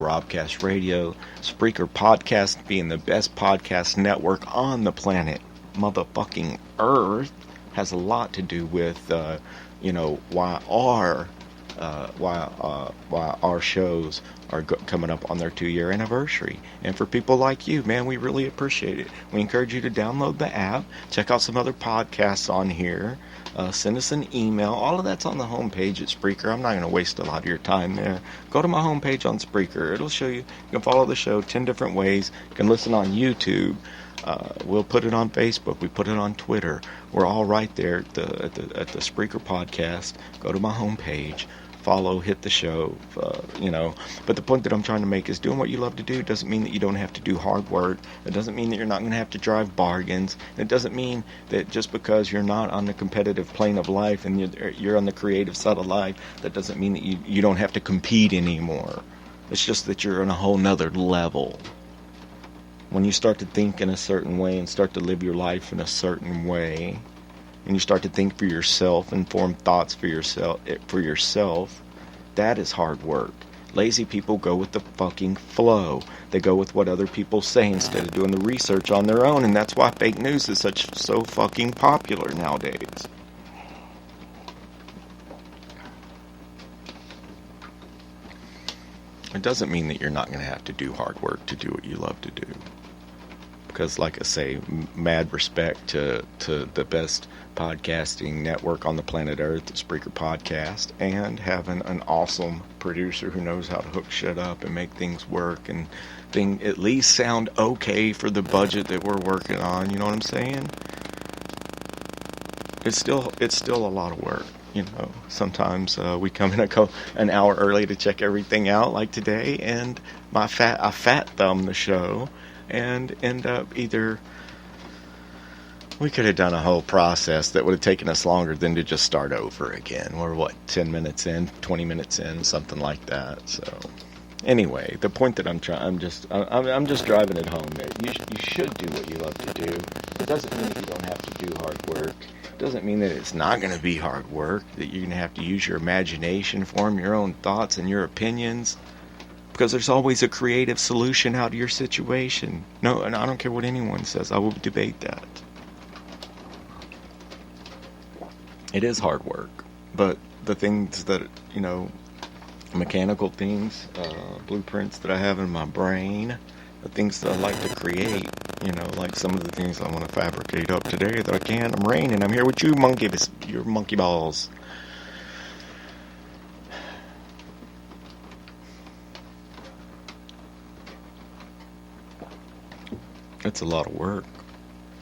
Robcast Radio. Spreaker Podcast being the best podcast network on the planet motherfucking Earth has a lot to do with, why our shows are coming up on their 2-year anniversary. And for people like you, man, we really appreciate it. We encourage you to download the app, check out some other podcasts on here, send us an email. All of that's on the homepage at Spreaker. I'm not going to waste a lot of your time there. Go to my homepage on Spreaker. It'll show you. You can follow the show 10 different ways. You can listen on YouTube. We'll put it on Facebook. We put it on Twitter. We're all right there at the Spreaker Podcast. Go to my homepage. Follow, hit the show, But the point that I'm trying to make is doing what you love to do doesn't mean that you don't have to do hard work. It doesn't mean that you're not going to have to drive bargains. It doesn't mean that just because you're not on the competitive plane of life and you're on the creative side of life, that doesn't mean that you don't have to compete anymore. It's just that you're on a whole nother level. When you start to think in a certain way and start to live your life in a certain way, and you start to think for yourself and form thoughts for yourself, that is hard work. Lazy people go with the fucking flow. They go with what other people say instead of doing the research on their own, and that's why fake news is so fucking popular nowadays. It doesn't mean that you're not going to have to do hard work to do what you love to do. Because, like I say, mad respect to the best podcasting network on the planet Earth, the Spreaker Podcast, and having an awesome producer who knows how to hook shit up and make things work and at least sound okay for the budget that we're working on. You know what I'm saying? It's still a lot of work. Sometimes we come in an hour early to check everything out, like today, and I fat thumb the show. And end up either we could have done a whole process that would have taken us longer than to just start over again. We're 10 minutes in, 20 minutes in, something like that. So anyway, the point that I'm just driving it home there. You should do what you love to do. It doesn't mean that you don't have to do hard work. It doesn't mean that it's not going to be hard work, that you're going to have to use your imagination, form your own thoughts and your opinions. Because there's always a creative solution out of your situation. No, and I don't care what anyone says. I will debate that. It is hard work. But the things that, mechanical things, blueprints that I have in my brain, the things that I like to create, like some of the things I want to fabricate up today that I can. I'm Rain, and I'm here with you, your monkey balls. It's a lot of work,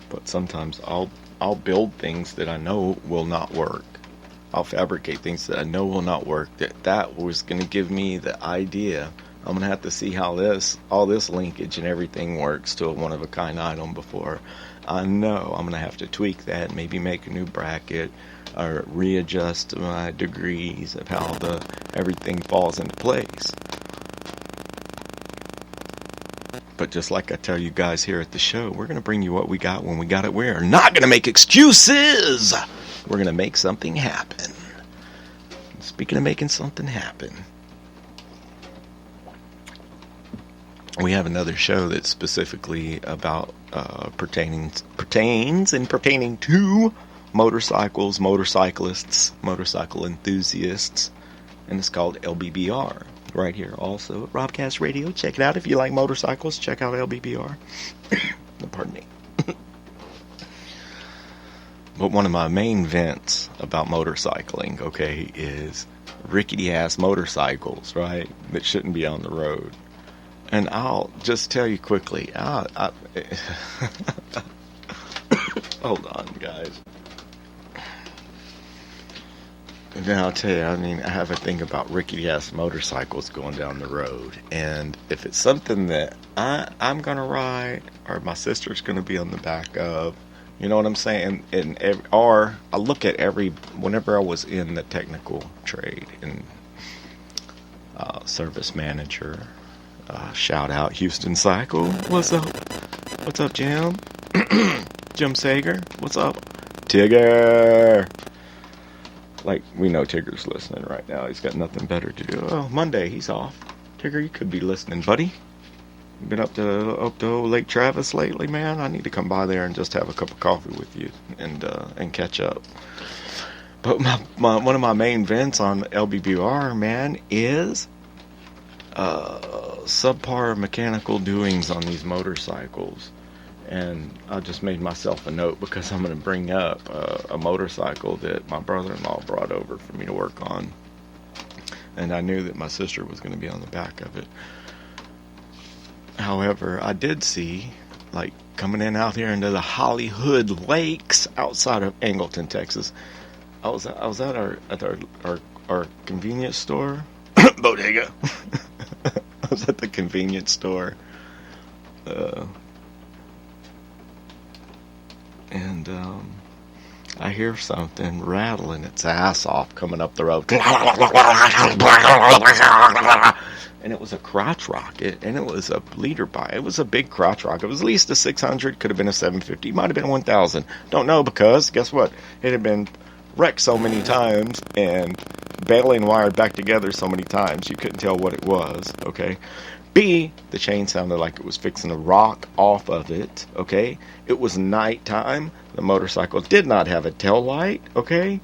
but sometimes I'll build things that I know will not work. I'll fabricate things that I know will not work. That was going to give me the idea. I'm going to have to see how all this linkage and everything works to a one-of-a-kind item before I know. I'm going to have to tweak that, maybe make a new bracket or readjust my degrees of how everything falls into place. But just like I tell you guys here at the show, we're going to bring you what we got when we got it. We're not going to make excuses. We're going to make something happen. Speaking of making something happen, we have another show that's specifically about pertains to motorcycles, motorcyclists, motorcycle enthusiasts, and it's called LBBR. Right here also at Robcast Radio. Check it out if you like motorcycles. Check out LBBR. Pardon me. But one of my main vents about motorcycling, okay, is rickety ass motorcycles, right, that shouldn't be on the road. And I'll just tell you quickly. Hold on, guys. Now I'll tell you, I have a thing about rickety-ass motorcycles going down the road. And if it's something that I'm going to ride, or my sister's going to be on the back of, you know what I'm saying? Or I look at whenever I was in the technical trade, and service manager, shout out Houston Cycle. What's up? What's up, Jim? Jim Sager? What's up? Tigger! Like, we know Tigger's listening right now. He's got nothing better to do. Oh, Monday, he's off. Figure you could be listening, buddy. You been up to Lake Travis lately, man? I need to come by there and just have a cup of coffee with you and catch up. But one of my main vents on LBBR, man, is subpar mechanical doings on these motorcycles. And I just made myself a note because I'm going to bring up a motorcycle that my brother-in-law brought over for me to work on. And I knew that my sister was going to be on the back of it. However, I did see, like, coming in out here into the Hollywood Lakes outside of Angleton, Texas. I was at our convenience store, bodega. I was at the convenience store, and I hear something rattling its ass off coming up the road. And it was a crotch rocket, and it was a leader bike. It was a big crotch rocket. It was at least a 600, could have been a 750, might have been a 1000. Don't know, because guess what? It had been wrecked so many times and baling wired back together so many times you couldn't tell what it was, okay? B, the chain sounded like it was fixing to rock off of it, okay? It was nighttime. The motorcycle did not have a tail light, okay?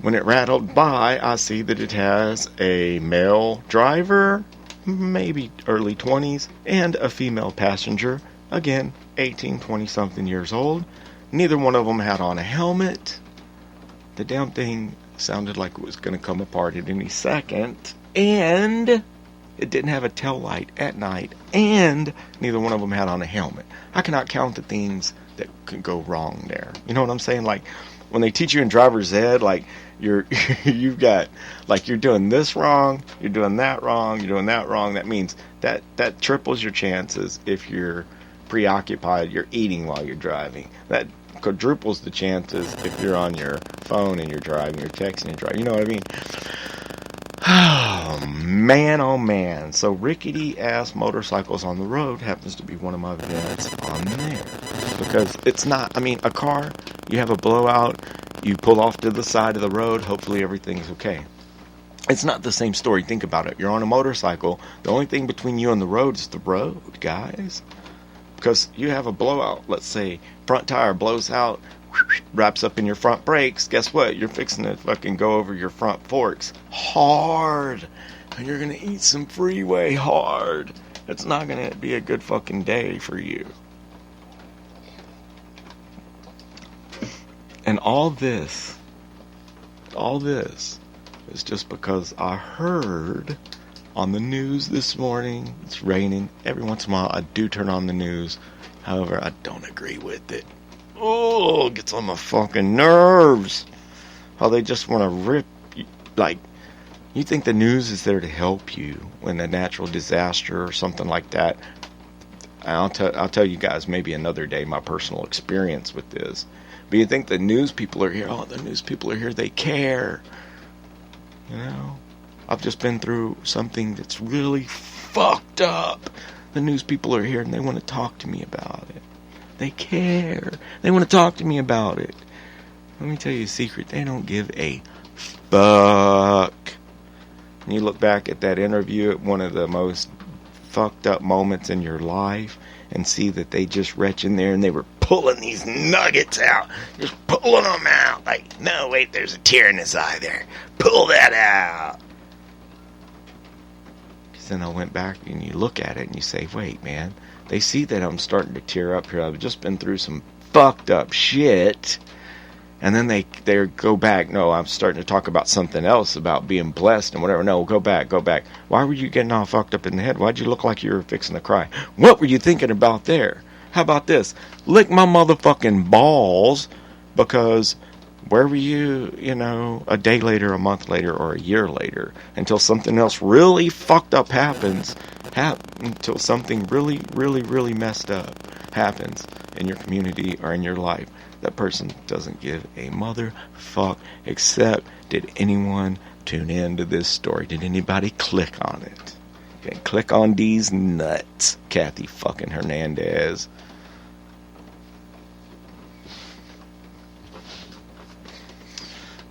When it rattled by, I see that it has a male driver, maybe early 20s, and a female passenger, again, 18, 20-something years old. Neither one of them had on a helmet. The damn thing sounded like it was going to come apart at any second, and it didn't have a tail light at night, and neither one of them had on a helmet. I cannot count the things that could go wrong there. You know what I'm saying? Like, when they teach you in driver's ed, like, you've got, like, you're doing this wrong, you're doing that wrong, you're doing that wrong. That means that triples your chances if you're preoccupied, you're eating while you're driving. That quadruples the chances if you're on your phone and you're driving, you're texting and driving. You know what I mean? Oh, man, oh, man. So rickety-ass motorcycles on the road happens to be one of my events on there. Because it's not, I mean, a car, you have a blowout, you pull off to the side of the road, hopefully everything's okay. It's not the same story. Think about it. You're on a motorcycle. The only thing between you and the road is the road, guys. Because you have a blowout. Let's say front tire blows out, wraps up in your front brakes. Guess what? You're fixing to fucking go over your front forks hard. And you're going to eat some freeway hard. It's not going to be a good fucking day for you. And all this is just because I heard on the news this morning, it's raining. Every once in a while I do turn on the news. However, I don't agree with it. Oh, it gets on my fucking nerves. How they just want to rip you. Like, you think the news is there to help you when a natural disaster or something like that. I'll tell you guys maybe another day my personal experience with this. But you think the news people are here. Oh, the news people are here. They care. You know? I've just been through something that's really fucked up. The news people are here and they want to talk to me about it. They care. They want to talk to me about it. Let me tell you a secret. They don't give a fuck. And you look back at that interview at one of the most fucked up moments in your life and see that they just reached in there and they were pulling these nuggets out. Just pulling them out. Like, no, wait, there's a tear in his eye there. Pull that out. Because then I went back and you look at it and you say, wait, man, they see that I'm starting to tear up here. I've just been through some fucked up shit. And then they go back. No, I'm starting to talk about something else, about being blessed and whatever. No, go back. Why were you getting all fucked up in the head? Why'd you look like you were fixing to cry? What were you thinking about there? How about this? Lick my motherfucking balls, because where were you, a day later, a month later, or a year later, until something else really fucked up happens, until something really, really, really messed up happens in your community or in your life. That person doesn't give a motherfuck, except, did anyone tune in to this story? Did anybody click on it? Okay, click on these nuts, Kathy fucking Hernandez.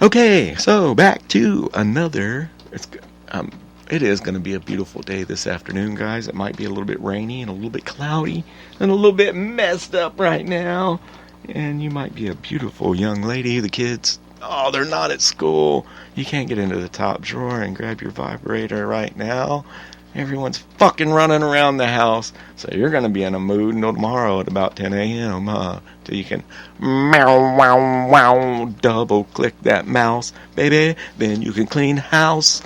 Okay, so back to another. It is going to be a beautiful day this afternoon, guys. It might be a little bit rainy and a little bit cloudy and a little bit messed up right now. And you might be a beautiful young lady. The kids, oh, they're not at school. You can't get into the top drawer and grab your vibrator right now. Everyone's fucking running around the house. So you're going to be in a mood until tomorrow at about 10 a.m., huh? Till you can meow, wow, wow, double click that mouse, baby. Then you can clean house.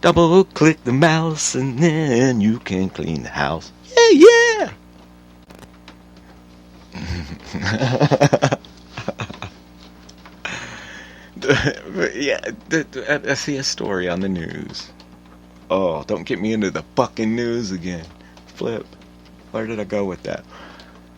Double click the mouse and then you can clean the house. Yeah, yeah. I see a story on the news. Oh, don't get me into the fucking news again. Flip. Where did I go with that?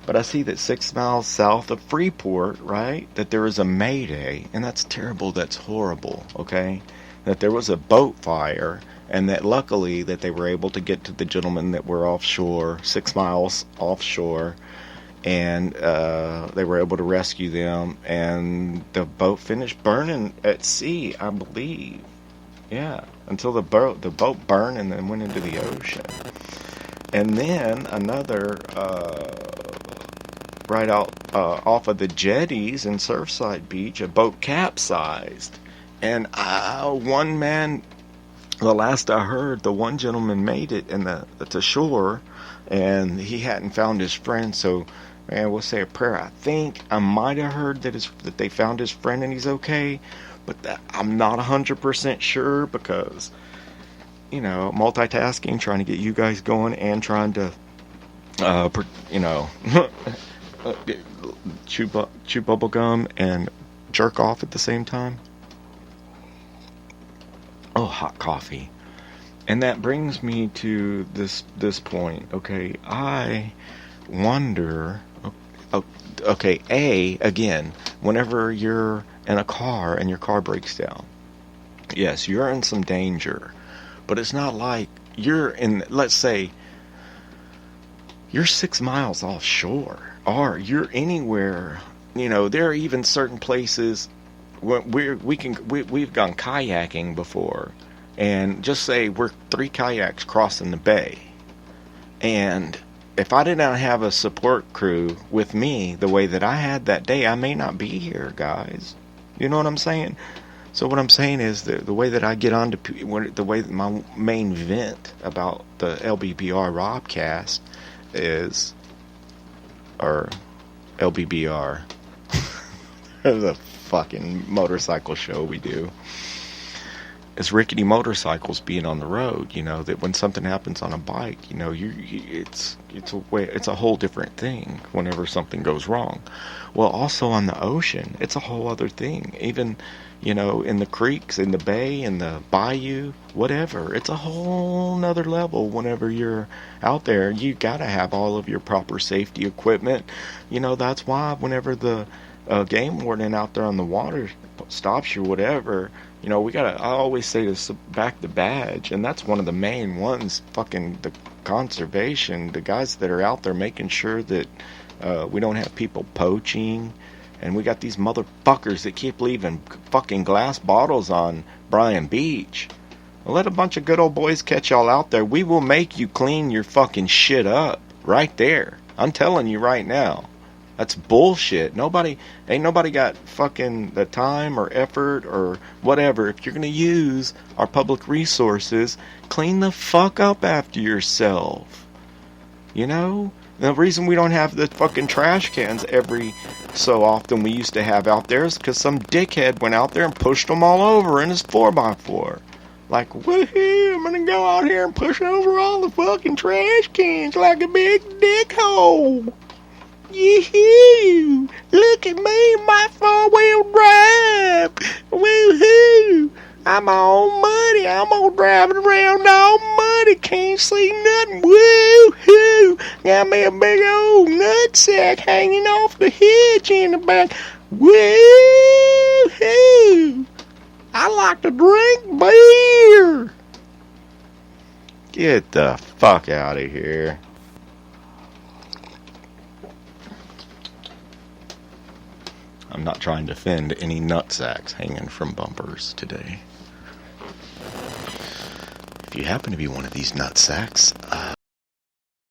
But I see that 6 miles south of Freeport, right, that there is a mayday, and that's terrible, that's horrible, okay? That there was a boat fire, and that luckily that they were able to get to the gentlemen that were offshore, 6 miles offshore, and they were able to rescue them, and the boat finished burning at sea, I believe. Yeah, until the boat burned and then went into the ocean. And then another, right out off of the jetties in Surfside Beach, a boat capsized. And one man, the last I heard, the one gentleman made it to shore, and he hadn't found his friend. So, man, we'll say a prayer. I think I might have heard that they found his friend and he's okay, but I'm not 100% sure because, you know, multitasking, trying to get you guys going and trying to, chew bubble gum and jerk off at the same time. Oh, hot coffee. And that brings me to this point, okay? I wonder, okay, again, whenever you're in a car and your car breaks down, yes, you're in some danger, but it's not like you're in, let's say, you're 6 miles offshore, or you're anywhere, you know, there are even certain places. We've gone kayaking before, and just say we're 3 kayaks crossing the bay, and if I did not have a support crew with me the way that I had that day, I may not be here, guys. You know what I'm saying? So what I'm saying is the way that I get on to the way that my main vent about the LBBR Robcast is, or LBBR, the fucking motorcycle show we do, is rickety motorcycles being on the road. You know that when something happens on a bike, you know it's a whole different thing whenever something goes wrong. Well, also on the ocean, it's a whole other thing. Even, you know, in the creeks, in the bay, in the bayou, whatever, it's a whole nother level. Whenever you're out there, you gotta have all of your proper safety equipment. You know, that's why whenever the game warden out there on the water stops you, whatever, you know, I always say to back the badge, and that's one of the main ones. Fucking the conservation, the guys that are out there making sure that we don't have people poaching, and we got these motherfuckers that keep leaving fucking glass bottles on Bryan Beach. Well, let a bunch of good old boys catch y'all out there. We will make you clean your fucking shit up right there. I'm telling you right now. That's bullshit. Ain't nobody got fucking the time or effort or whatever. If you're gonna use our public resources, clean the fuck up after yourself. You know? The reason we don't have the fucking trash cans every so often we used to have out there is because some dickhead went out there and pushed them all over in his 4x4. Like, woohoo, I'm gonna go out here and push over all the fucking trash cans like a big dickhole. Yee-hoo! Look at me, my 4-wheel drive! Woo-hoo! I'm all muddy. I'm all driving around all muddy. Can't see nothing. Woo-hoo! Got me a big old nutsack hanging off the hitch in the back. Woo-hoo! I like to drink beer. Get the fuck out of here. I'm not trying to offend any nutsacks hanging from bumpers today. if you happen to be one of these nutsacks,